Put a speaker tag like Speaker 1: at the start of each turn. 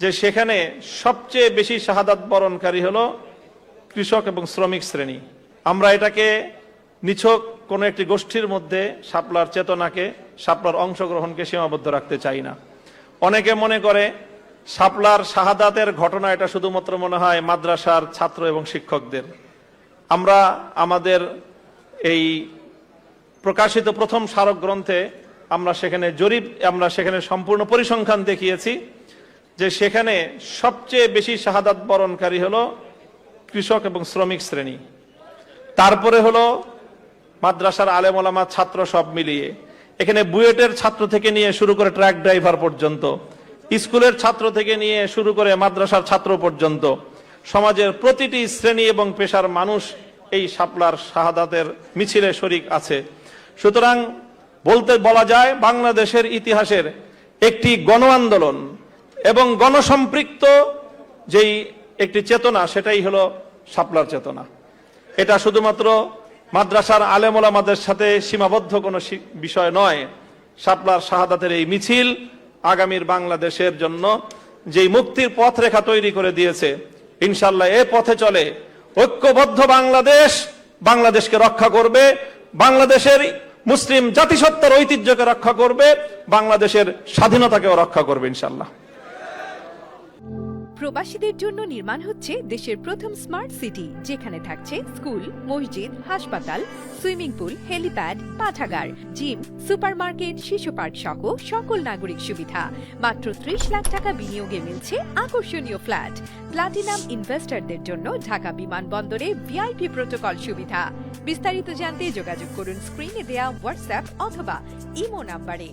Speaker 1: যে সেখানে সবচেয়ে বেশি শাহাদাত বরণকারী হলো কৃষক এবং শ্রমিক শ্রেণী। আমরা এটাকে নিছক কোনো একটি গোষ্ঠীর মধ্যে শাপলার চেতনাকে, শাপলার অংশগ্রহণকে সীমাবদ্ধ রাখতে চাই না। অনেকে মনে করে শাপলার শাহাদাতের ঘটনা এটা শুধুমাত্র মনে হয় মাদ্রাসার ছাত্র এবং শিক্ষকদের। আমরা আমাদের এই প্রকাশিত প্রথম স্মারক গ্রন্থে আমরা সেখানে সম্পূর্ণ পরিসংখ্যান দেখিয়েছি যে সেখানে সবচেয়ে বেশি শাহাদাত বরণকারী হলো কৃষক এবং শ্রমিক শ্রেণী, তারপরে হলো মাদ্রাসার আলেম ওলামা ছাত্র সব মিলিয়ে। এখানে বুয়েটের ছাত্র থেকে নিয়ে শুরু করে ট্রাক ড্রাইভার পর্যন্ত, স্কুলের ছাত্র থেকে নিয়ে শুরু করে মাদ্রাসার ছাত্র পর্যন্ত, সমাজের প্রতিটি শ্রেণী এবং পেশার মানুষ এই শাপলার শাহাদাতের মিছিলে শরিক আছে। সুতরাং বলা যায় বাংলাদেশের ইতিহাসের একটি গণ আন্দোলন এবং গণসম্পৃক্ত যেই একটি চেতনা, সেটাই হলো শাপলার চেতনা। এটা শুধুমাত্র মাদ্রাসার আলেম ওলামাদের সাথে সীমাবদ্ধ কোনো বিষয় নয়। শাপলার শাহাদাতের এই মিছিল আগামীর বাংলাদেশের জন্য যেই মুক্তির পথরেখা তৈরি করে দিয়েছে, ইনশাআল্লাহ এ পথে চলে ঐক্যবদ্ধ বাংলাদেশকে রক্ষা করবে, বাংলাদেশের মুসলিম জাতিসত্তার ঐতিহ্যকে রক্ষা করবে, বাংলাদেশের স্বাধীনতাকেও রক্ষা করবে ইনশাআল্লাহ।
Speaker 2: প্রবাসীদের জন্য নির্মাণ হচ্ছে দেশের প্রথম স্মার্ট সিটি, যেখানে থাকছে স্কুল, মসজিদ, হাসপাতাল, সুইমিং পুল, হেলিপ্যাড, পাঠাগার, জিম, সুপারমার্কেট, শিশু পার্ক সহ সকল নাগরিক সুবিধা। মাত্র 30 লাখ টাকা বিনিয়োগে মিলছে আকর্ষণীয় ফ্ল্যাট। প্লাটিনাম ইনভেস্টরদের জন্য ঢাকা বিমানবন্দরে ভিআইপি প্রোটোকল সুবিধা। বিস্তারিত জানতে যোগাযোগ করুন স্ক্রিনে দেয়া হোয়াটসঅ্যাপ অথবা ইমো নাম্বারে।